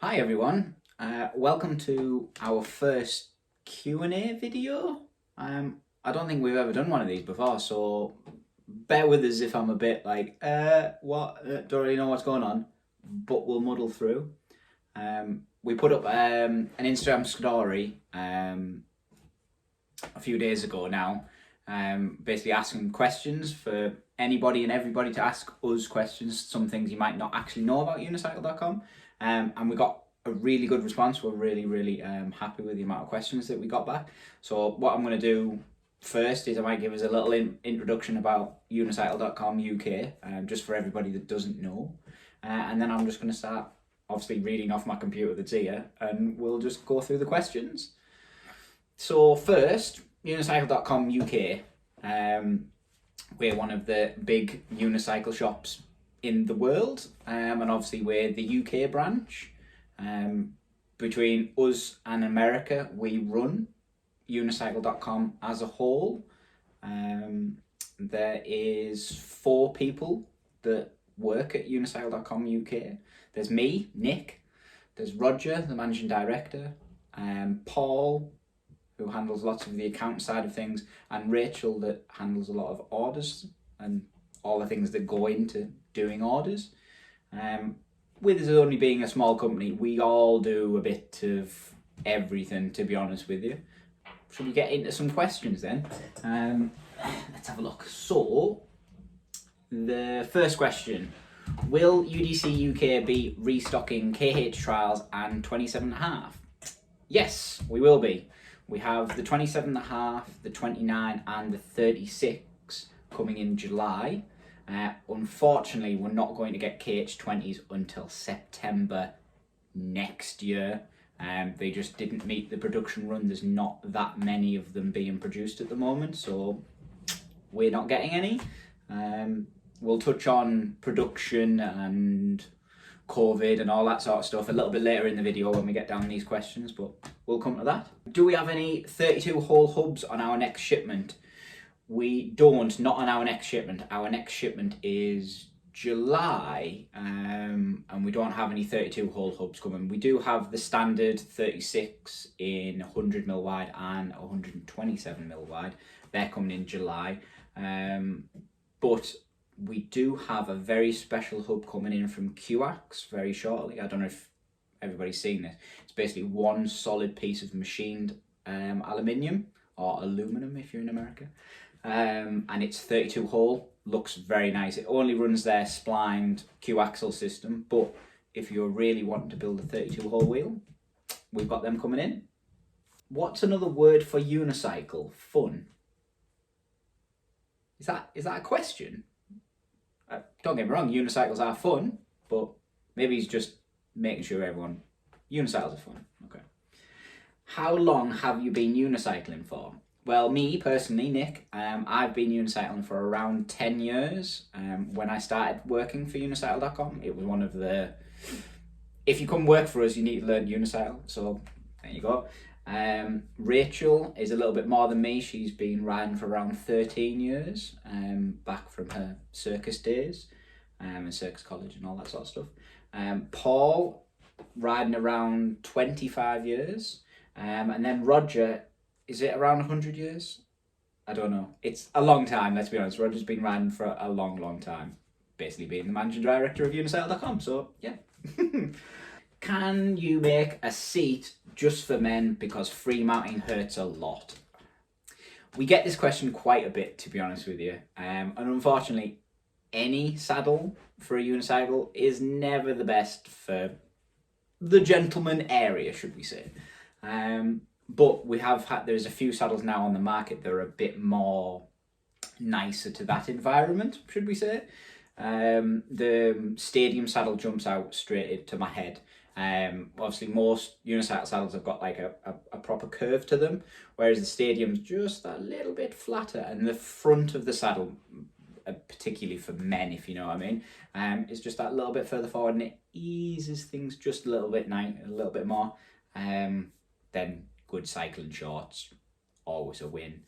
Hi everyone, welcome to our first Q&A video. I don't think we've ever done one of these before, so bear with us if I'm a bit like, don't really know what's going on, but we'll muddle through. We put up an Instagram story a few days ago now, basically asking questions for anybody and everybody to ask us questions, some things you might not actually know about Unicycle.com. And we got a really good response. We're really happy with the amount of questions that we got back. So what I'm going to do first is I might give us a little introduction about Unicycle.com UK, just for everybody that doesn't know. And then I'm just going to start obviously reading off my computer that's here, and we'll just go through the questions. So first, Unicycle.com UK. We're one of the big unicycle shops in the world, and obviously we're the UK branch. Between us and America, we run Unicycle.com as a whole. There is 4 people that work at Unicycle.com UK. There's me, Nick. There's Roger, the managing director. Paul, who handles lots of the account side of things, and Rachel, that handles a lot of orders and all the things that go into doing orders. With us only being a small company, we all do a bit of everything, to be honest with you. Should we get into some questions then? Let's have a look. So, the first question: will UDC UK be restocking KH trials and 27.5? Yes, we will be. We have the 27.5, the 29 and the 36 coming in July. Unfortunately, we're not going to get KH20s until September next year. They just didn't meet the production run. There's not that many of them being produced at the moment, so we're not getting any. We'll touch on production and COVID and all that sort of stuff a little bit later in the video when we get down these questions, but we'll come to that. Do we have any 32-hole hubs on our next shipment? We don't, not on our next shipment. Our next shipment is July, and we don't have any 32-hole hubs coming. We do have the standard 36 in 100mm wide and 127mm wide. They're coming in July, but we do have a very special hub coming in from QAX very shortly. I don't know if everybody's seen this. It's basically one solid piece of machined aluminium, or aluminum if you're in America. And it's 32 hole, looks very nice. It only runs their splined Q-axle system, but if you're really wanting to build a 32 hole wheel, we've got them coming in. What's another word for unicycle? Fun. Is that a question? Don't get me wrong, unicycles are fun, but maybe he's just making sure everyone, unicycles are fun. Okay. How long have you been unicycling for? Well, me personally, Nick, I've been unicycling for around 10 years. When I started working for Unicycle.com, it was one of the, if you come work for us, you need to learn unicycle. So there you go. Rachel is a little bit more than me. She's been riding for around 13 years, back from her circus days, and circus college and all that sort of stuff. Paul, riding around 25 years. And then Roger, is it around 100 years? I don't know. It's a long time, let's be honest. Roger's been riding for a long time, basically being the managing director of Unicycle.com, so yeah. Can you make a seat just for men because free mounting hurts a lot? We get this question quite a bit, to be honest with you. And unfortunately, any saddle for a unicycle is never the best for the gentleman area, should we say. But we have had, there's a few saddles now on the market that are a bit more nicer to that environment, should we say. The stadium saddle jumps out straight into my head. Obviously most unicycle saddles have got like a proper curve to them, whereas the stadium's just a little bit flatter, and the front of the saddle, particularly for men, if you know what I mean, is just that little bit further forward, and it eases things just a little bit more. Then good cycling shorts, always a win.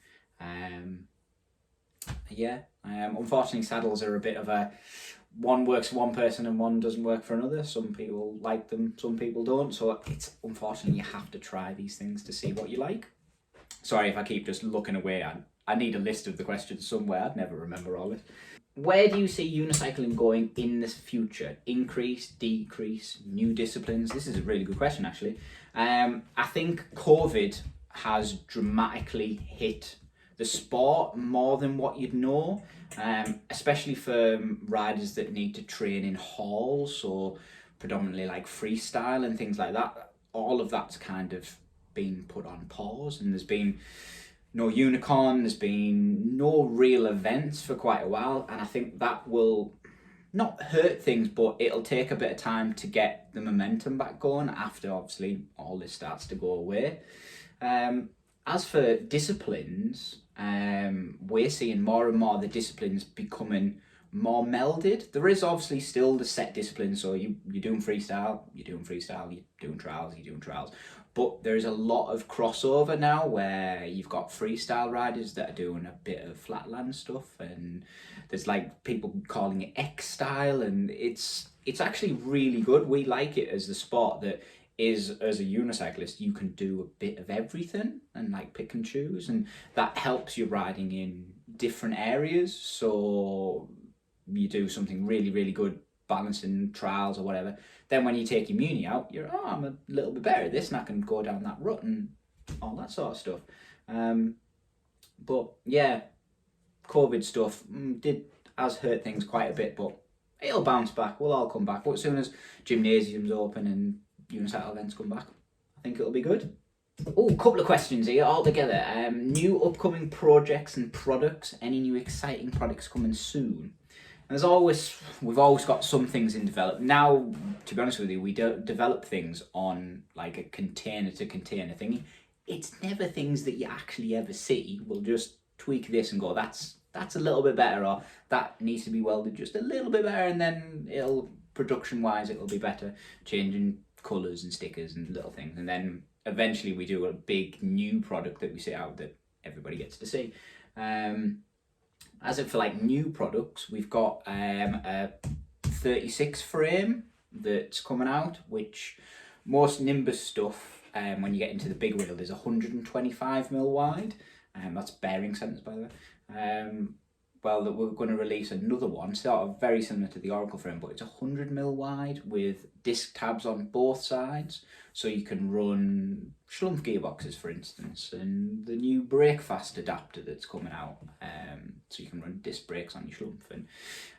Unfortunately saddles are a bit of a one works for one person and one doesn't work for another. Some people like them, some people don't. So it's unfortunately, you have to try these things to see what you like. Sorry if I keep just looking away. I need a list of the questions somewhere. I'd never remember all this. Where do you see unicycling going in the future? Increase, decrease, new disciplines? This is a really good question, actually. I think COVID has dramatically hit the sport more than what you'd know, especially for riders that need to train in halls or predominantly like freestyle and things like that. All of that's kind of been put on pause, and there's been no Unicon, there's been no real events for quite a while, and I think that will not hurt things, but it'll take a bit of time to get the momentum back going after obviously all this starts to go away. As for disciplines, we're seeing more and more of the disciplines becoming more melded. There is obviously still the set disciplines, so you're doing freestyle, you're doing trials, you're doing trials. But there's a lot of crossover now where you've got freestyle riders that are doing a bit of flatland stuff, and there's like people calling it X style, and it's actually really good. We like it as the sport that is, as a unicyclist, you can do a bit of everything and like pick and choose, and that helps you riding in different areas. So you do something really, really good balancing trials or whatever. Then when you take your muni out, you're, oh, I'm a little bit better at this and I can go down that rut and all that sort of stuff. But yeah, COVID stuff has hurt things quite a bit, but it'll bounce back. We'll all come back. But as soon as gymnasiums open and unicycle events come back, I think it'll be good. Oh, a couple of questions here all together. New upcoming projects and products. Any new exciting products coming soon? We've always got some things in develop. Now, to be honest with you, we don't develop things on like a container to container thingy. It's never things that you actually ever see. We'll just tweak this and go, that's a little bit better, or that needs to be welded just a little bit better, and then production wise it'll be better, changing colours and stickers and little things, and then eventually we do a big new product that we set out that everybody gets to see. As if for like new products, we've got a 36 frame that's coming out, which most Nimbus stuff, when you get into the big wheel, is 125mm wide. That's bearing centres, by the way. Well, that we're going to release another one, sort of very similar to the Oracle frame, but it's 100mm wide with disc tabs on both sides, so you can run Schlumpf gearboxes, for instance, and the new brake fast adapter that's coming out, so you can run disc brakes on your Schlumpf. And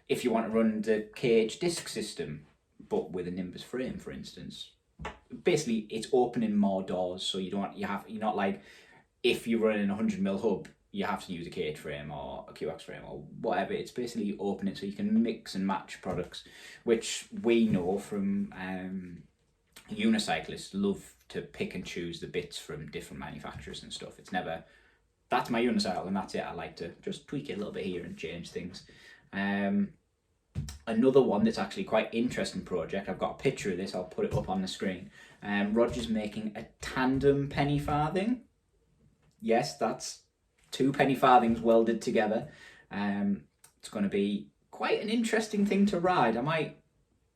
if you want to run the KH disc system, but with a Nimbus frame, for instance, basically it's opening more doors, so you're not like, if you're running a 100mm hub, you have to use a KH frame or a QX frame or whatever. It's basically opening so you can mix and match products, which we know from unicyclists love to pick and choose the bits from different manufacturers and stuff. It's never, that's my unicycle and that's it. I like to just tweak it a little bit here and change things. Another one that's actually quite interesting project, I've got a picture of this, I'll put it up on the screen. Roger's making a tandem penny farthing. Yes, that's 2 penny farthings welded together. It's going to be quite an interesting thing to ride. I might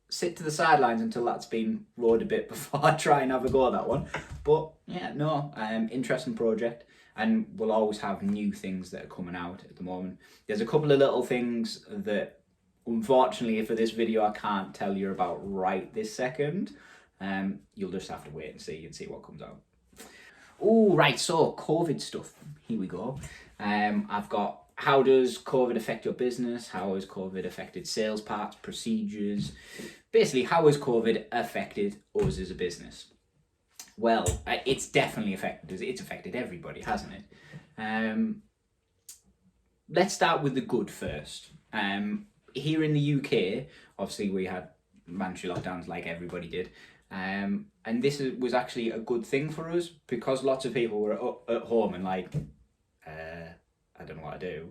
sit to the sidelines until that's been rode a bit before I try and have a go at that one. But yeah, no, interesting project, and we'll always have new things that are coming out at the moment. There's a couple of little things that unfortunately for this video I can't tell you about right this second. You'll just have to wait and see what comes out. Oh, right, so COVID stuff. Here we go. I've got, how does COVID affect your business? How has COVID affected sales parts, procedures? Basically, how has COVID affected us as a business? Well, it's definitely affected us. It's affected everybody, hasn't it? Let's start with the good first. Here in the UK, obviously we had mandatory lockdowns like everybody did. And this was actually a good thing for us because lots of people were at home and like, I don't know what to do.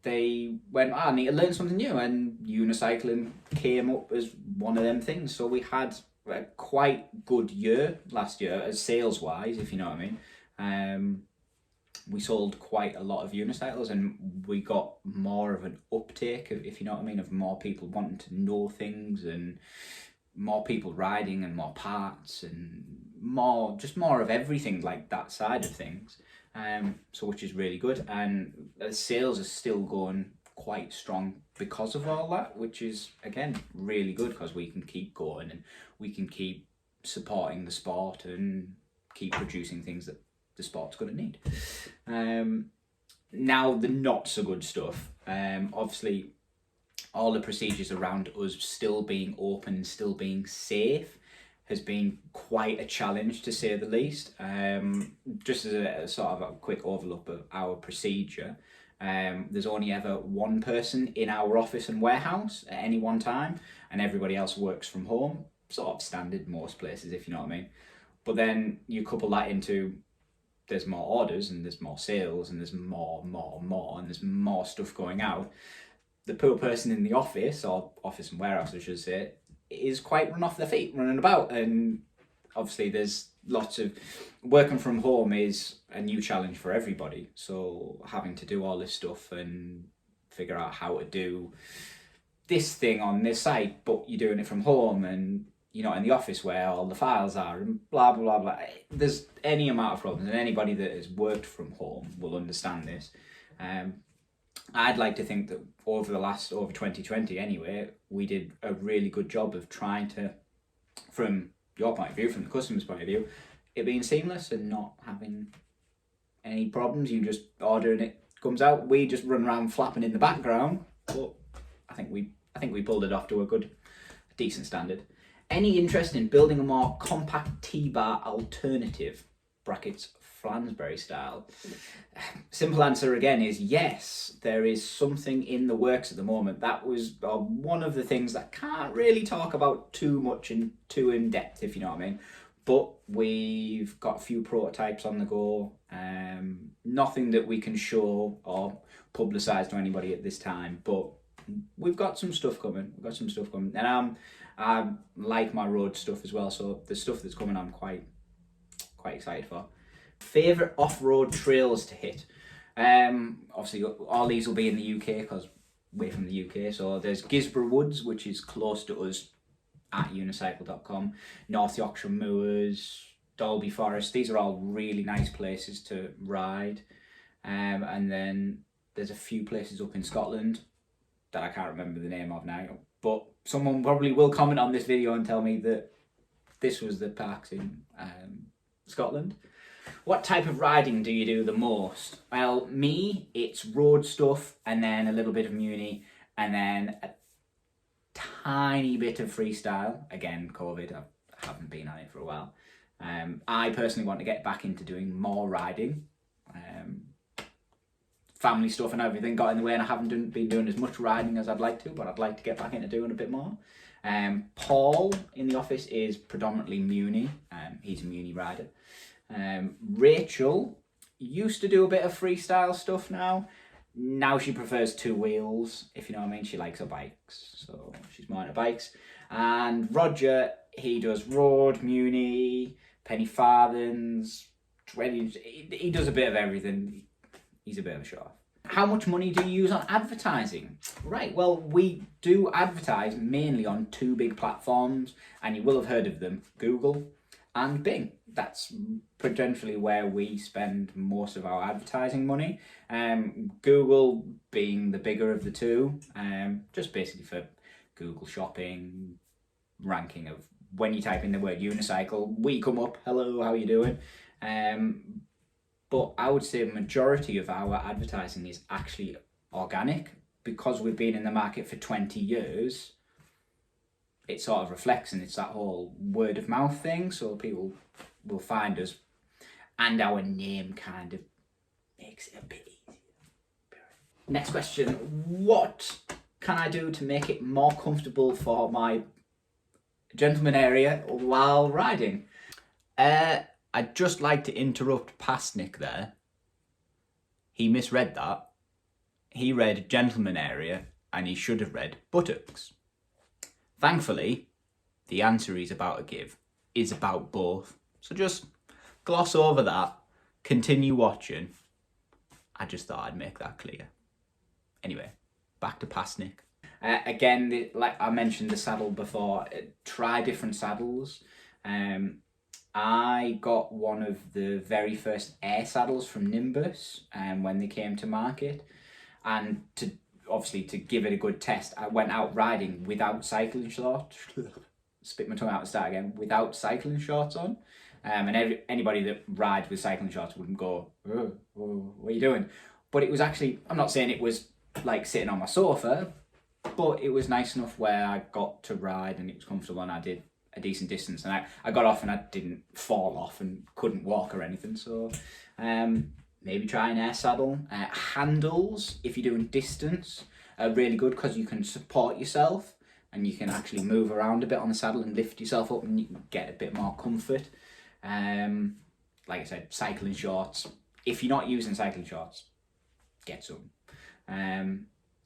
They went, I need to learn something new, and unicycling came up as one of them things. So we had a quite good year last year as sales wise, if you know what I mean. we sold quite a lot of unicycles, and we got more of an uptake, if you know what I mean, of more people wanting to know things, and more people riding, and more parts, and more of everything, like that side of things. So which is really good, and sales are still going quite strong because of all that, which is again really good, because we can keep going and we can keep supporting the sport and keep producing things that the sport's going to need. Now the not so good stuff. Obviously, all the procedures around us still being open and still being safe has been quite a challenge, to say the least. Just as a sort of a quick overlook of our procedure, there's only ever one person in our office and warehouse at any one time, and everybody else works from home. Sort of standard most places, if you know what I mean. But then you couple that into, there's more orders and there's more sales and there's more and there's more stuff going out. The poor person in the office, or office and warehouse I should say, is quite run off their feet, running about. And obviously there's lots of, working from home is a new challenge for everybody. So having to do all this stuff and figure out how to do this thing on this site, but you're doing it from home, and you're not in the office where all the files are, and blah, blah, blah. There's any amount of problems, and anybody that has worked from home will understand this. I'd like to think that over 2020 anyway, we did a really good job of trying to, from your point of view, from the customer's point of view, it being seamless and not having any problems. You just order and it comes out. We just run around flapping in the background, but I think we pulled it off to a decent standard. Any interest in building a more compact T-bar alternative, brackets Flansbury style? Simple answer again is yes. There is something in the works at the moment. That was one of the things that I can't really talk about too much and too in depth, if you know what I mean. But we've got a few prototypes on the go. Nothing that we can show or publicise to anybody at this time, but we've got some stuff coming. And I like my road stuff as well, so the stuff that's coming I'm quite excited for. Favourite off-road trails to hit? Obviously all these will be in the UK because we're from the UK. So there's Gisborough Woods, which is close to us at Unicycle.com. North Yorkshire Moors, Dalby Forest. These are all really nice places to ride. And then there's a few places up in Scotland that I can't remember the name of now, but someone probably will comment on this video and tell me that this was the parks in Scotland. What type of riding do you do the most? Well, me, it's road stuff, and then a little bit of muni, and then a tiny bit of freestyle. Again, COVID, I haven't been on it for a while. I personally want to get back into doing more riding. Family stuff and everything got in the way, and I haven't been doing as much riding as I'd like to, but I'd like to get back into doing a bit more. Paul in the office is predominantly muni. He's a muni rider. Rachel used to do a bit of freestyle stuff now she prefers two wheels, if you know what I mean. She likes her bikes, so she's more into bikes. And Roger, he does road, muni, penny farthings, 20, he does a bit of everything. He's a bit of a show-off. How much money do you use on advertising? Right, well, we do advertise mainly on two big platforms, and you will have heard of them, Google and Bing. That's potentially where we spend most of our advertising money. Google being the bigger of the two, just basically for Google shopping, ranking of when you type in the word unicycle, we come up, hello, how you doing? But I would say the majority of our advertising is actually organic, because we've been in the market for 20 years. It sort of reflects, and it's that whole word of mouth thing, so people will find us, and our name kind of makes it a bit easier. Next question, what can I do to make it more comfortable for my gentleman area while riding? I'd just like to interrupt past Nick there. He misread that. He read gentleman area and he should have read buttocks. Thankfully, the answer he's about to give is about both. So just gloss over that, continue watching, I just thought I'd make that clear. Anyway, back to past Nick. Again, like I mentioned the saddle before, try different saddles. I got one of the very first air saddles from Nimbus when they came to market, and to give it a good test, I went out riding without cycling shorts. Spit my tongue out and start again. Without cycling shorts on, and anybody that rides with cycling shorts wouldn't go, oh, what are you doing? But it was actually, I'm not saying it was like sitting on my sofa, but it was nice enough where I got to ride and it was comfortable, and I did a decent distance, and I got off and I didn't fall off and couldn't walk or anything. So maybe try an air saddle. Handles, if you're doing distance, are really good because you can support yourself and you can actually move around a bit on the saddle and lift yourself up, and you can get a bit more comfort. Like I said, cycling shorts. If you're not using cycling shorts, get some.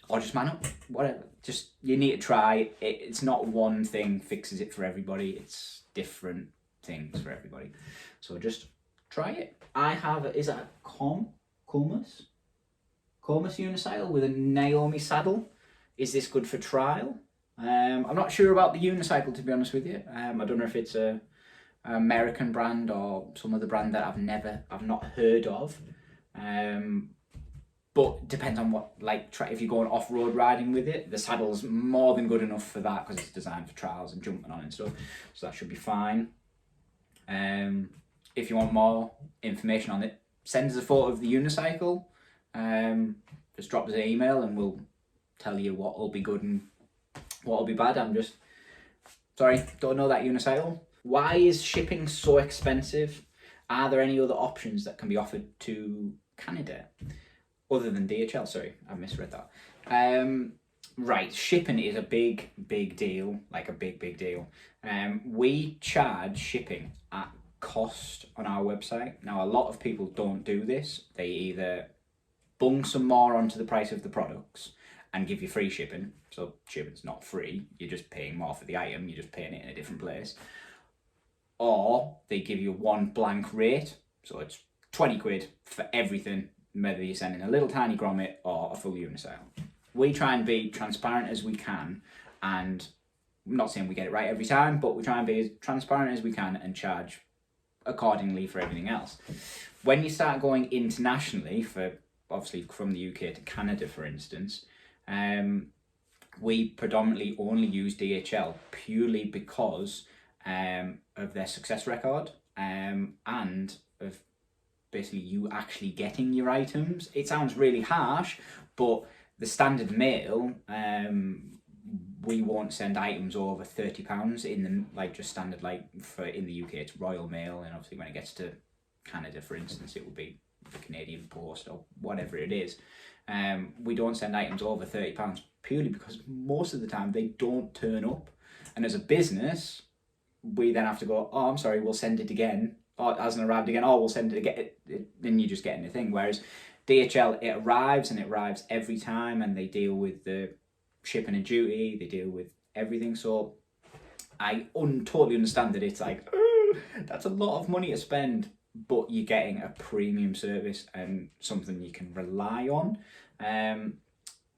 Or just man up, whatever. Just, you need to try. It's not one thing fixes it for everybody. It's different things for everybody. So just try it. I have, is that a comus unicycle with a Naomi saddle. Is this good for trial? I'm not sure about the Unicycle, to be honest with you. I don't know if it's an American brand or some other brand that I've not heard of. But depends on what, like, if you're going off-road riding with it, the saddle's more than good enough for that because it's designed for trials and jumping on and stuff. So that should be fine. If you want more information on it, send us a photo of the Unicycle. Just drop us an email and we'll tell you what will be good and what will be bad. Don't know that Unicycle. Why is shipping so expensive? Are there any other options that can be offered to Canada other than DHL? Sorry, I misread that. Right, shipping is a big deal, like a big deal. We charge shipping at cost on our website. Now, a lot of people don't do this. They either bung some more onto the price of the products and give you free shipping. So shipping's not free, you're just paying more for the item, you're just paying it in a different place. Or they give you one blank rate, so it's 20 quid for everything, whether you're sending a little tiny grommet or a full unicycle. We try and be transparent as we can, and I'm not saying we get it right every time, but we try and be as transparent as we can and charge accordingly for everything else. When you start going internationally, for obviously from the UK to Canada, for instance, we predominantly only use DHL purely because of their success record and of basically you actually getting your items. It sounds really harsh, but the standard mail, we won't send items over £30 in the, like, just standard, like for in the UK it's Royal Mail, and obviously when it gets to Canada, for instance, it would be the Canadian Post or whatever it is. We don't send items over £30 purely because most of the time they don't turn up, and as a business we then have to go, oh, I'm sorry, we'll send it again. Oh, it hasn't arrived again. Oh, we'll send it again. Then you're just getting the thing. Whereas DHL, it arrives, and it arrives every time, and they deal with the shipping and duty. They deal with everything. So I totally understand that it's like, that's a lot of money to spend, but you're getting a premium service and something you can rely on.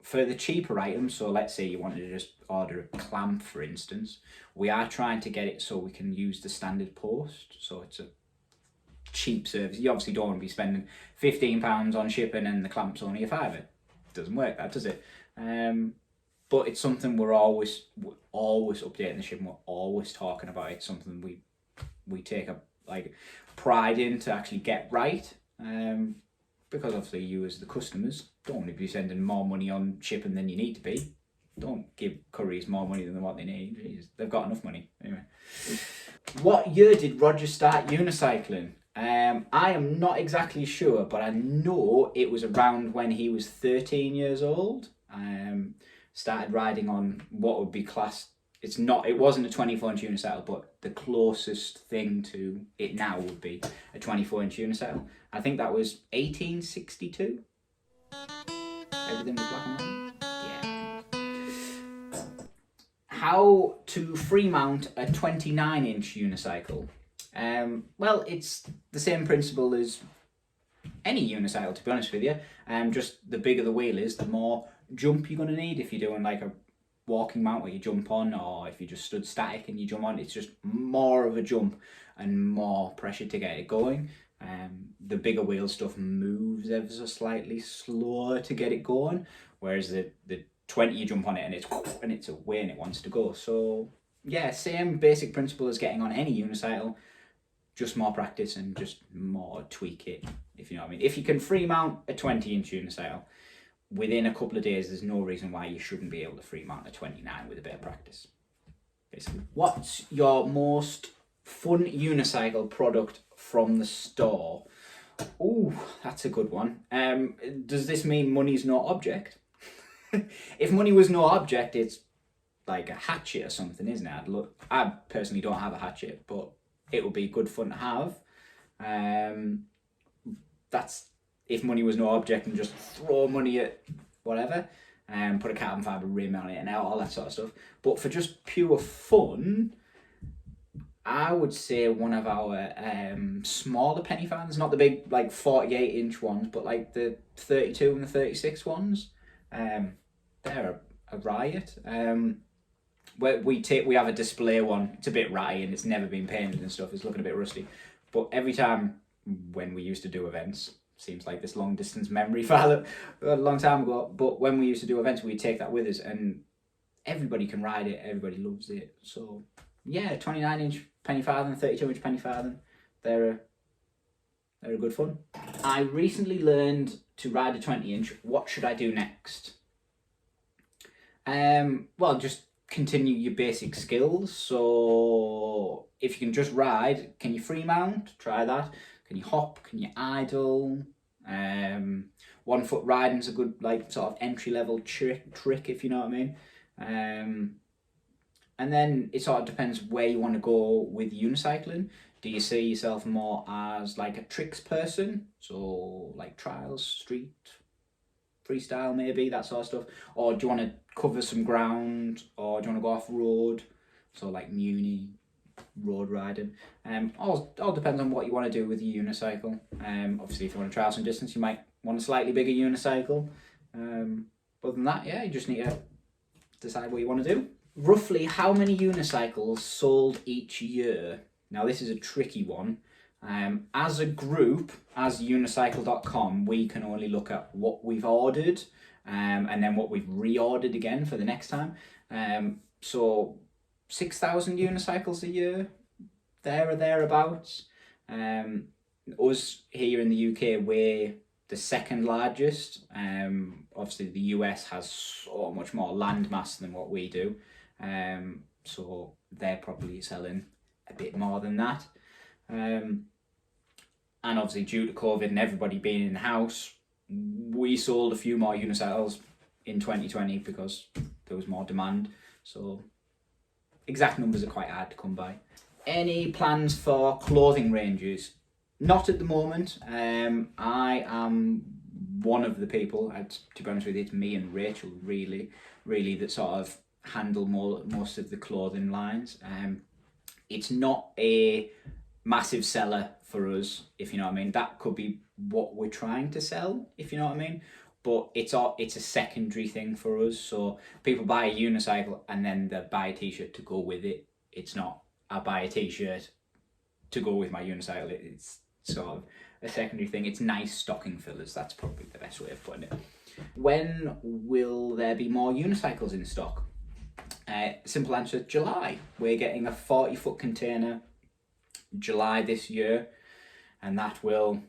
For the cheaper items, so let's say you wanted to just order a clamp, for instance, we are trying to get it so we can use the standard post. So it's a cheap service. You obviously don't want to be spending £15 on shipping and the clamp's only a £5. It doesn't work, that does it? But it's something we're always updating the shipping. We're always talking about it. It's something we take a pride in to actually get right. Because obviously you as the customers don't want to be sending more money on shipping than you need to be. Don't give couriers more money than what they need. Jeez, they've got enough money. Anyway. What year did Roger start unicycling? I am not exactly sure, but I know it was around when he was 13 years old. Started riding on what would be classed, it wasn't a 24-inch unicycle, but the closest thing to it now would be a 24-inch unicycle. I think that was 1862. Everything was black and white. Yeah. How to free mount a 29-inch unicycle? Well, it's the same principle as any unicycle, to be honest with you. Just the bigger the wheel is, the more jump you're going to need. If you're doing like a walking mount where you jump on, or if you just stood static and you jump on, it's just more of a jump and more pressure to get it going. The bigger wheel stuff moves ever so slightly slower to get it going, whereas the 20 you jump on it and it's away and it wants to go. So yeah, same basic principle as getting on any unicycle, just more practice and just more tweak it, if you know what I mean. If you can free mount a 20-inch unicycle, within a couple of days, there's no reason why you shouldn't be able to free mount a 29 with a bit of practice, basically. What's your most fun unicycle product from the store? Ooh, that's a good one. Does this mean money's no object? If money was no object, it's like a hatchet or something, isn't it? I personally don't have a hatchet, but it would be good fun to have. That's if money was no object, and just throw money at whatever, and put a carbon fibre rim on it and all that sort of stuff. But for just pure fun, I would say one of our smaller penny fans, not the big like 48-inch ones, but like the 32 and the 36 ones. They're a riot. We have a display one. It's a bit ratty and it's never been painted and stuff. It's looking a bit rusty. But every time when we used to do events, seems like this long distance memory file a long time ago, but when we used to do events, we'd take that with us and everybody can ride it, everybody loves it. So yeah, 29-inch penny farthing, 32-inch penny farthing, they're a good fun. I recently learned to ride a 20-inch. What should I do next? Well, just continue your basic skills. So if you can just ride, can you free mount? Try that. Can you hop? Can you idle? 1 foot riding's a good like sort of entry level trick, if you know what I mean. And then it sort of depends where you want to go with unicycling. Do you see yourself more as like a tricks person? So like trials, street, freestyle maybe, that sort of stuff. Or do you want to cover some ground? Or do you want to go off road? So like muni, road riding. All depends on what you want to do with your unicycle. Obviously if you want to trial some distance, you might want a slightly bigger unicycle. Other than that, yeah, you just need to decide what you want to do. Roughly how many unicycles sold each year? Now this is a tricky one. As a group, as Unicycle.com, we can only look at what we've ordered and then what we've reordered again for the next time. So 6,000 unicycles a year, there or thereabouts. Us here in the UK, we're the second largest. Obviously the US has so much more land mass than what we do. So they're probably selling a bit more than that. And obviously due to COVID and everybody being in the house, we sold a few more unicycles in 2020 because there was more demand. So exact numbers are quite hard to come by. Any plans for clothing ranges? Not at the moment. I am one of the people, to be honest with you, it's me and Rachel really that sort of handle most of the clothing lines. It's not a massive seller for us, if you know what I mean. That could be what we're trying to sell, if you know what I mean. But it's a secondary thing for us. So people buy a unicycle and then they buy a t-shirt to go with it. It's not, I buy a t-shirt to go with my unicycle. It's sort of a secondary thing. It's nice stocking fillers. That's probably the best way of putting it. When will there be more unicycles in stock? Simple answer, July. We're getting a 40-foot container July this year, and that will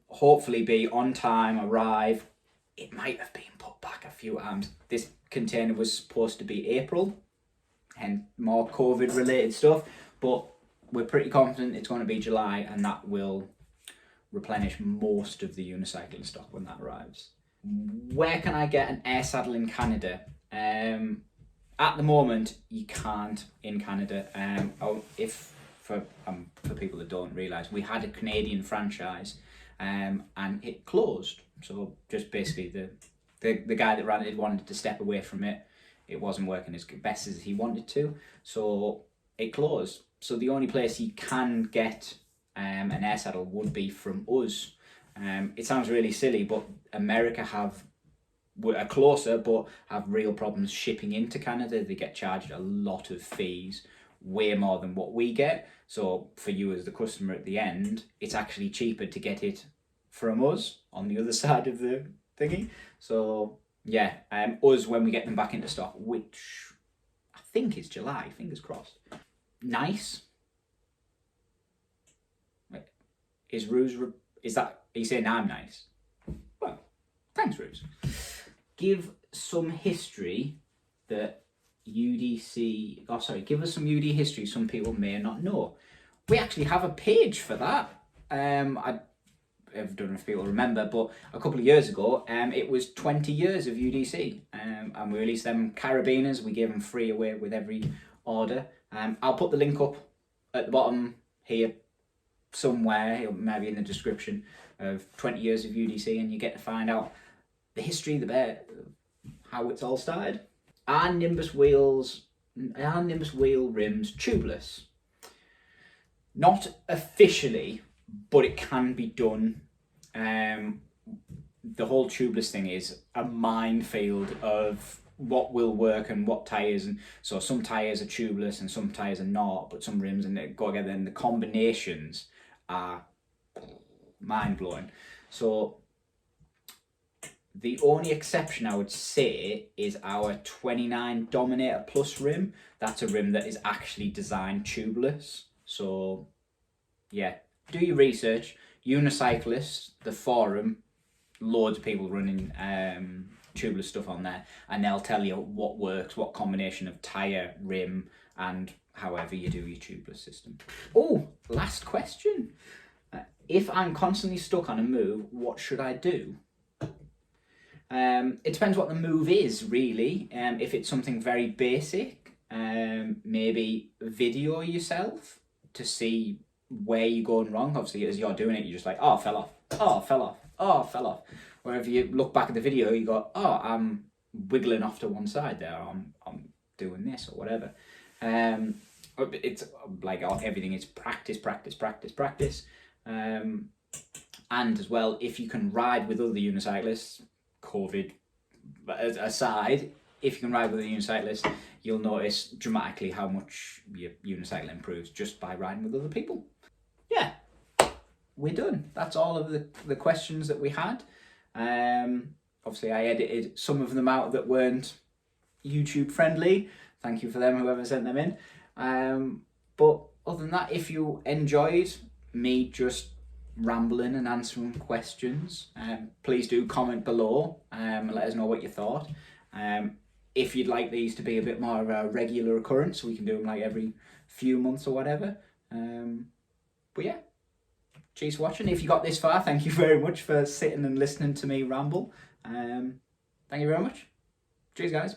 hopefully be on time, arrive. It might have been put back a few times. This container was supposed to be April, and more COVID related stuff, but we're pretty confident it's going to be July, and that will replenish most of the unicycling stock when that arrives. Where can I get an air saddle in Canada? At the moment, you can't in Canada. For people that don't realise, we had a Canadian franchise, and it closed. So just basically the guy that ran it wanted to step away from it. It wasn't working as best as he wanted to, so it closed. So the only place you can get an air saddle would be from us. It sounds really silly, but America are closer, but have real problems shipping into Canada. They get charged a lot of fees, way more than what we get. So for you as the customer at the end, it's actually cheaper to get it from us on the other side of the thingy. So yeah, us when we get them back into stock, which I think is July, fingers crossed. Nice. Wait, is Ruse, are you saying I'm nice? Well, thanks, Ruse. Give some history that give us some UD history some people may not know. We actually have a page for that. I don't know if people remember, but a couple of years ago, it was 20 years of UDC, and we released them carabiners. We gave them free away with every order. I'll put the link up at the bottom here somewhere, maybe in the description, of 20 years of UDC, and you get to find out the history, how it's all started. Are Nimbus Wheel rims tubeless? Not officially, but it can be done. The whole tubeless thing is a minefield of what will work and what tyres, and so some tyres are tubeless and some tyres are not, but some rims and they go together, and the combinations are mind-blowing. So the only exception I would say is our 29 Dominator Plus rim. That's a rim that is actually designed tubeless. So yeah, do your research. Unicycles, the forum, loads of people running tubeless stuff on there, and they'll tell you what works, what combination of tyre, rim, and however you do your tubeless system. Oh, last question. If I'm constantly stuck on a move, what should I do? It depends what the move is, really. If it's something very basic, maybe video yourself to see where you're going wrong. Obviously, as you're doing it, you're just like, oh, fell off, oh, fell off, oh, fell off. Where if you look back at the video, you go, oh, I'm wiggling off to one side there, I'm doing this or whatever. It's like everything is practice, practice, practice, practice. And as well, if you can ride with other unicyclists, COVID aside, if you can ride with a unicyclist, you'll notice dramatically how much your unicycle improves just by riding with other people. Yeah, we're done. That's all of the questions that we had. Obviously I edited some of them out that weren't YouTube friendly. Thank you for them, whoever sent them in. But other than that, if you enjoyed me just rambling and answering questions, please do comment below and let us know what you thought. If you'd like these to be a bit more of a regular occurrence, we can do them like every few months or whatever. But yeah, cheers for watching. If you got this far, thank you very much for sitting and listening to me ramble. Thank you very much. Cheers, guys.